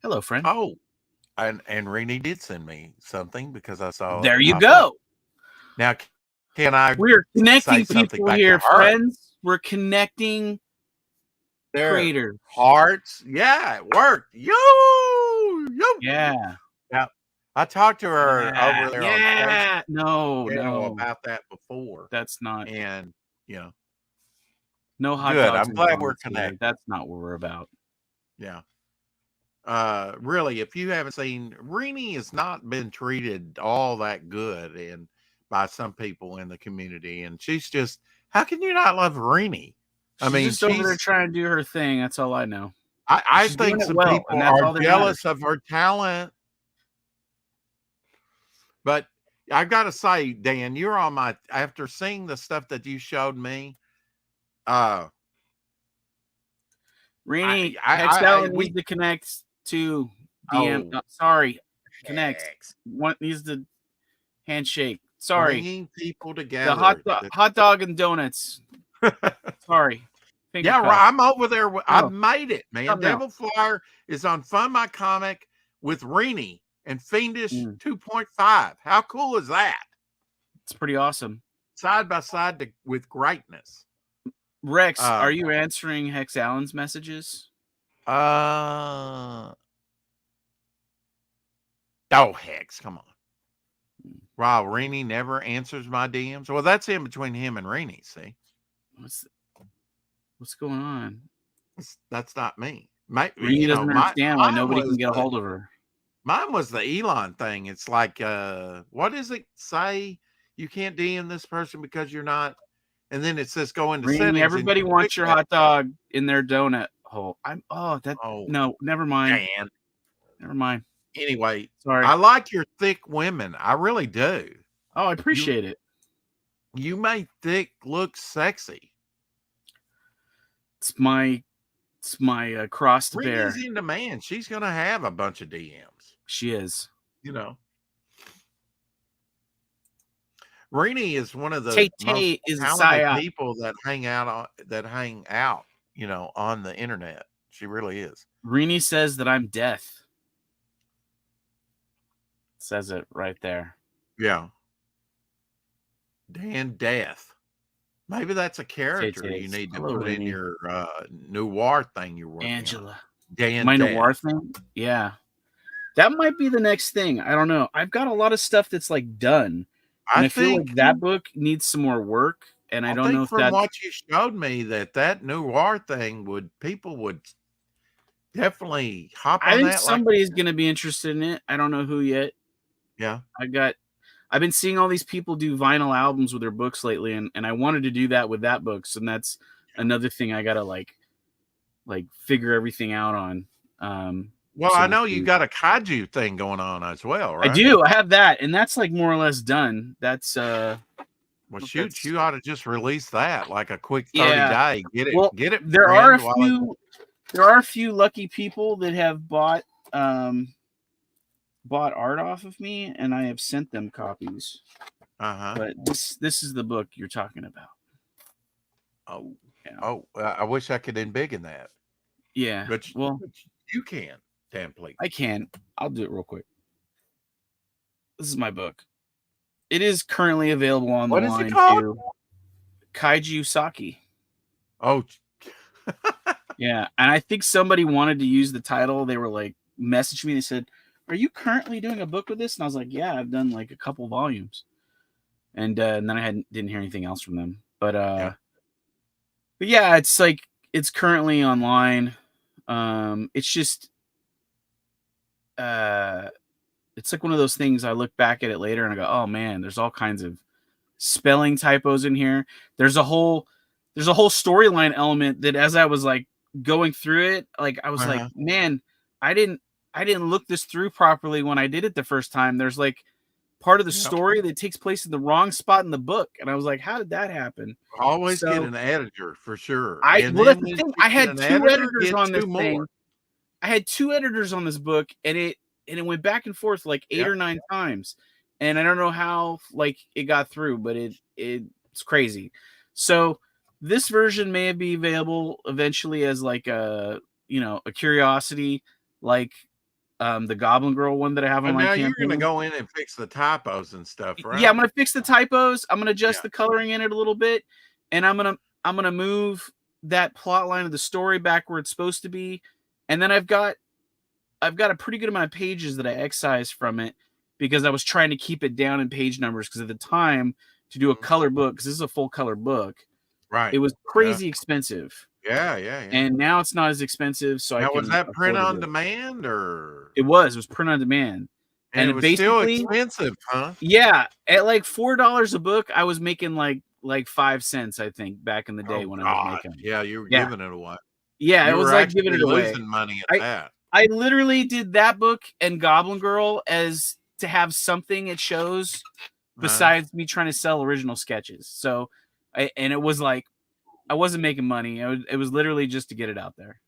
Hello, friend. Oh, and Renee did send me something because I saw it There you pop up. go. Now, can I We're say connecting something people back to here, her? friends. We're connecting There, creators. hearts. Yeah, it worked. Yo. Yeah. Yeah, I talked to her Yeah. over there on Facebook, Yeah. No. about that before, That's not and you know, no hot good. dogs I'm and glad we're donuts here. connected. That's not what we're about. Yeah. Really, if you haven't seen, Renee has not been treated all that good and by some people in the community, and she's just, how can you not love Renee? I She's mean, just over there trying to do her thing. That's all I know. I She's doing think it some well, people and that's are all that matters. jealous of her talent, but I've got to say, Dan, you're on my, after seeing the stuff that you showed me, uh, Rainy Hex Allen needs to connect to DM. oh, Sorry, connect. hex, One needs the handshake. Sorry, bringing people the together. hot dog and donuts. Sorry, finger Yeah, cup. I'm over there. I've No, made it, man. something else. Devil Flyer is on Fun My Comic with Renee and Fiendish Mm, 2.5. How cool is that? it's pretty awesome. Side by side with greatness. Rex, Uh, are you answering Hex Allen's messages? oh, Hex, come on. Wow, Renee never answers my DMs. Well, that's in between him and Renee, see? What's going on? That's not me. Rainy doesn't understand why Mine nobody can was get a hold of her. the Elon thing. It's like, what does it say? You can't DM this person because you're not, and then it says go into Rainy, settings and everybody you click wants your that. hot dog in their donut hole. Oh, No, never mind. Dan. Never mind. Anyway, I Sorry. like your thick women. I really do. Oh, I You appreciate it. you make thick look sexy. It's my cross to bear. Renee's in demand. She's gonna have a bunch of DMs. She is. You know, Renee is one of the Tay most Tay is a talented psyop. people that hang out. on the internet. She really is. Rini says that I'm death. Says it right there. Yeah. Dan Death. Maybe that's a character you Tay-Tays. need to Hello, put in Rini. your noir thing you're working on. Angela. Dan My Death. noir thing? Yeah. That might be the next thing. I don't know. I've got a lot of stuff that's like done. And I feel like that book needs some more work. And I don't know if from that's what you showed me that noir thing people would definitely hop I on think that like somebody's gonna be interested in it. I don't know who yet. yeah. I've been seeing all these people do vinyl albums with their books lately, and I wanted to do that with that book. So that's another thing I gotta like figure everything out on. Well, So I we'll know you see. got a kaiju thing going on as well, I right? do. I have that, and that's like more or less done. That's Well, shoot, that's you ought to just release that like a quick 30 yeah. day. Well, Get it there are a printed while it, few lucky people that have bought art off of me, and I have sent them copies. uh-huh. But this is the book you're talking about. Oh, Yeah. I wish I could embiggen that. Yeah. But Well, you can, damn please. I can. I'll do it real quick. This is my book. It is currently available on the What is it line called? too. Kaiju Saki. Oh, Yeah, and I think somebody wanted to use the title. They were like, messaged me. They said, "Are you currently doing a book with this?" And I was like, "Yeah, I've done like a couple volumes." And then I didn't hear anything else from them. yeah. But yeah, it's like it's currently online. It's just it's like one of those things. I look back at it later and I go, "Oh man, there's all kinds of spelling typos in here." There's a whole storyline element that as I was like going through it, like I was like, Uh-huh. "Man, I didn't look this through properly when I did it the first time." There's like part of the Yep. story that takes place in the wrong spot in the book, and I was like, "How did that happen?" Always get So an editor for sure. And well, that's then the when thing. you I get had an two editor, editors get on this two more. thing. I had two editors on this book, and it went back and forth like 8 Yep. or 9 times, and I don't know how like it got through, but it's crazy. So this version may be available eventually as like a a curiosity, like the Goblin Girl one that I have on But my now you're gonna campaign. go in and fix the typos and stuff, Yeah, I'm right? gonna fix the typos. I'm gonna adjust Yeah. the coloring in it a little bit, and I'm gonna move that plot line of the story back where it's supposed to be, and then I've got a pretty good amount of pages that I excised from it because I was trying to keep it down in page numbers because at the time to do a Mhm. color book, because this is a full color book, it Right. was Yeah. crazy expensive. Yeah, yeah, yeah. And now it's not as expensive, so I Now was can that print afford to on do it. demand or It was print on demand. and And it it was still basically, expensive, huh? yeah, at like $4 a book, I was making like 5 cents, I think, back in the day Oh when I was god. making them. Yeah, you were Yeah. giving it away. Yeah, it You was were like giving actually it away. losing money at I that. I literally did that book and Goblin Girl as to have something it shows Huh? besides me trying to sell original sketches. So, and it was like I wasn't making money. It was literally just to get it out there.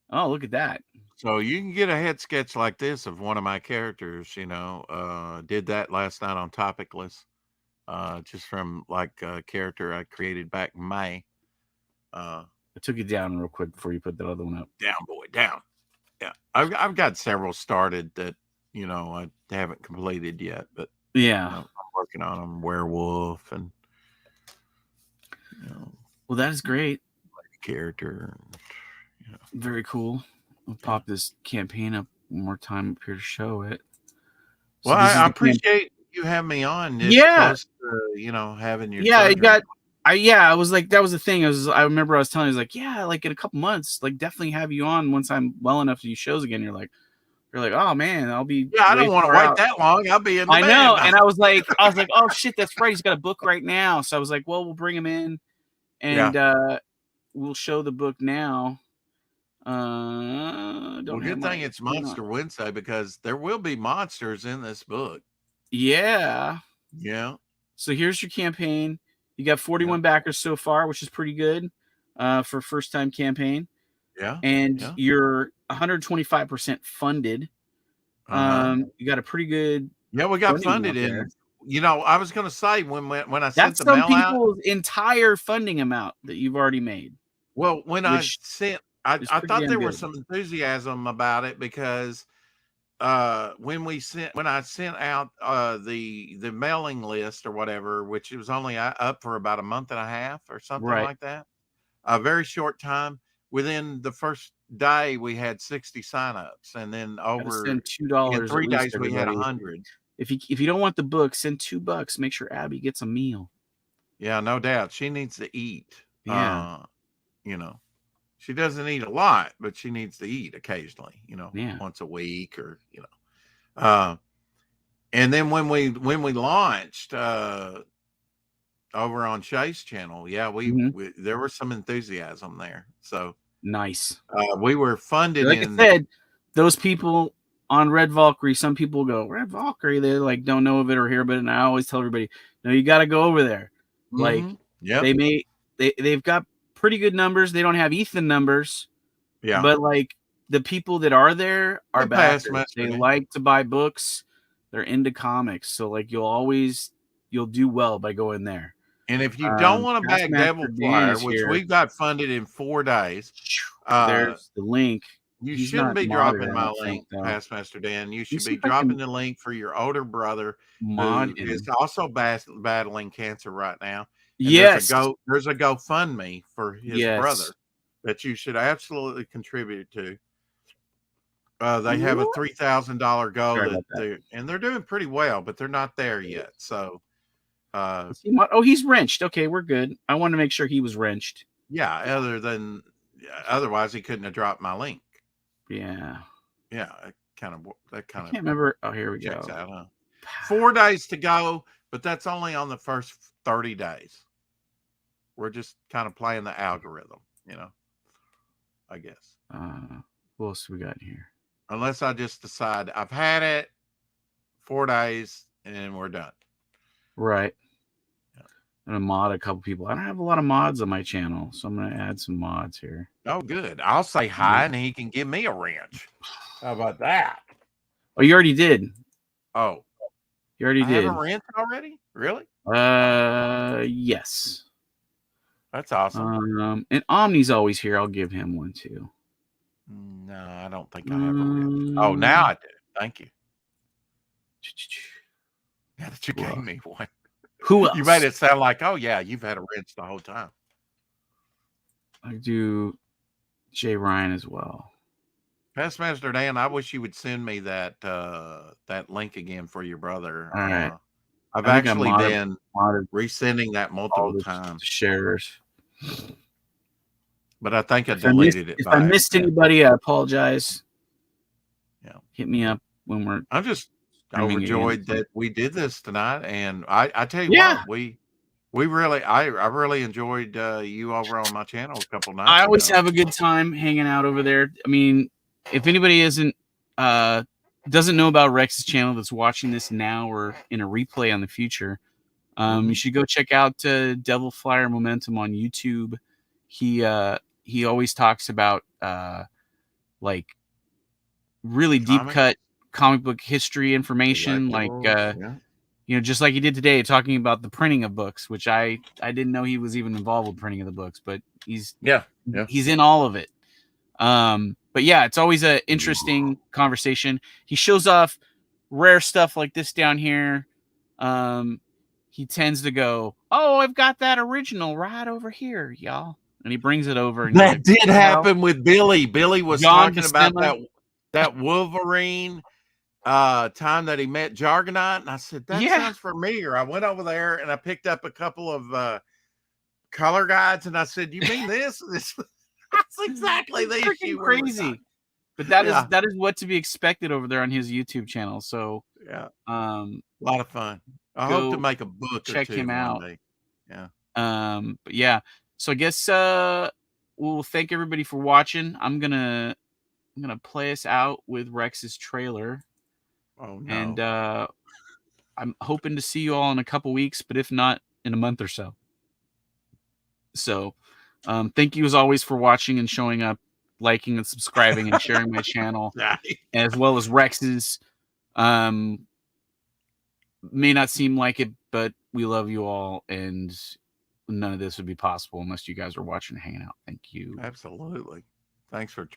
Oh, look at that! So you can get a head sketch like this of one of my characters, did that last night on Topicless. Just from like a character I created back in May. I took it down real quick before you put that other one up. Down boy, down. Yeah. I've got several started that, I haven't completed yet, but Yeah. I'm working on them. Werewolf and Well, that is great. character. Very cool. I'll pop this campaign up one more time up here to show it. So Well, this is I the appreciate you having me on this Yeah. close to, having your Yeah, surgery. I was like, that was the thing. I remember I was telling you, I was like, yeah, like in a couple months, like definitely have you on once I'm well enough to do shows again. You're like, oh man, I'll be Yeah, I way don't want to far wait out. that long. I'll be in the I bed. know. And I was like, oh shit, that's right. He's got a book right now. So I was like, well, we'll bring him in and we'll show the book now. Don't Well, have good thing my it's thing on. Monster Wednesday because there will be monsters in this book. Yeah. Yeah. So here's your campaign. You got 41 backers so far, which is pretty good for first time campaign. Yeah. And you're 125% funded. You got a pretty good. Yeah, we got funding funded out there. in. I was going to say when I sent That's the some mail out. people's entire funding amount that you've already made. Well, when I which sent, is I pretty thought damn there was good. some enthusiasm about it because when I sent out the mailing list or whatever, which it was only up for about a month and a half or something Right. like that, a very short time. Within the first day, we had 60 signups, and then Gotta over send $2 in at 3 least, days we had everybody. 100. If you don't want the book, send $2. Make sure Abby gets a meal. Yeah, no doubt. She needs to eat. Yeah. You know, she doesn't eat a lot, but she needs to eat occasionally, Yeah. once a week or. Uh, and then when we launched over on Shay's channel, yeah, Mhm. we there was some enthusiasm there. So Nice. we were funded Like I in. said, those people on Red Valkyrie, some people go, Red Valkyrie, they like don't know of it or hear about it. And I always tell everybody, no, you gotta go over there. Like Yep. they may they've got pretty good numbers. They don't have Ethan numbers, Yeah. but like the people that are there are They passed backers. muster They then. like to buy books. They're into comics. So like you'll do well by going there. And if you don't want to back Taskmaster Devil Dan Flyer, is which here. we got funded in 4 days, uh, There's the link. you He's shouldn't not be modded, dropping I my don't think, link, though. Pastmaster Dan. You Let me should see be if I can dropping the link for your older brother mod who is him. also battling cancer right now. And Yes. there's a GoFundMe for his Yes. brother that you should absolutely contribute to. They have a What? $3,000 goal Sorry about that. and they're doing pretty well, but they're not there yet. So Is he oh, he's wrenched. Okay, we're good. I wanted to make sure he was wrenched. yeah, otherwise he couldn't have dropped my link. Yeah. Yeah, that I kind of can't remember. Oh, here we checks go. out, huh? 4 days to go, but that's only on the first 30 days. We're just kind of playing the algorithm, I guess. What else we got here? Unless I just decide I've had it 4 days and we're done. Right. I'm gonna mod a couple people. I don't have a lot of mods on my channel, so I'm gonna add some mods here. Oh, good. I'll say hi and he can give me a wrench. How about that? Oh, you already did. Oh, You already I have did. a wrench already? Really? Yes. That's awesome. And Omni's always here. I'll give him one too. No, I don't think I have a wrench. Oh, now I do. Thank you. Yeah, that you gave me one. Who else? You made it sound like, oh yeah, you've had a wrench the whole time. I do Jay Ryan as well. Pastmaster Dan, I wish you would send me that that link again for your brother. All right. I've actually been resending that multiple times. Shares. But I think I deleted it. If I missed anybody, I apologize. Yeah. Hit me up when we're. I'm just overjoyed that we did this tonight, and I tell you what, I really enjoyed you over on my channel a couple nights ago. I always have a good time hanging out over there. I mean, if anybody doesn't know about Rex's channel that's watching this now or in a replay on the future, you should go check out Devilflyer-Momentum on YouTube. He always talks about like really deep cut comic book history information, just like he did today, talking about the printing of books, which I didn't know he was even involved with printing of the books, but he's in all of it. But yeah, it's always an interesting conversation. He shows off rare stuff like this down here. He tends to go, "Oh, I've got that original right over here, y'all," and he brings it over. And that did happen with Billy. Billy was talking about that Wolverine time that he met Jargonaut, and I said, that sounds familiar. I went over there and I picked up a couple of color guides, and I said, you mean this? That's exactly the issue. Crazy. But that is what to be expected over there on his YouTube channel. So yeah, a lot of fun. I hope to make a book check or two him out. one day. Yeah. But yeah. So I guess we'll thank everybody for watching. I'm gonna play us out with Rex's trailer. Oh no. And I'm hoping to see you all in a couple weeks, but if not, in a month or so. So thank you as always for watching and showing up, liking and subscribing and sharing my channel, as well as Rex's. May not seem like it, but we love you all, and none of this would be possible unless you guys are watching and hanging out. Thank you. Absolutely. Thanks for.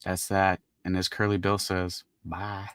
That's that. And as Curly Bill says, bye.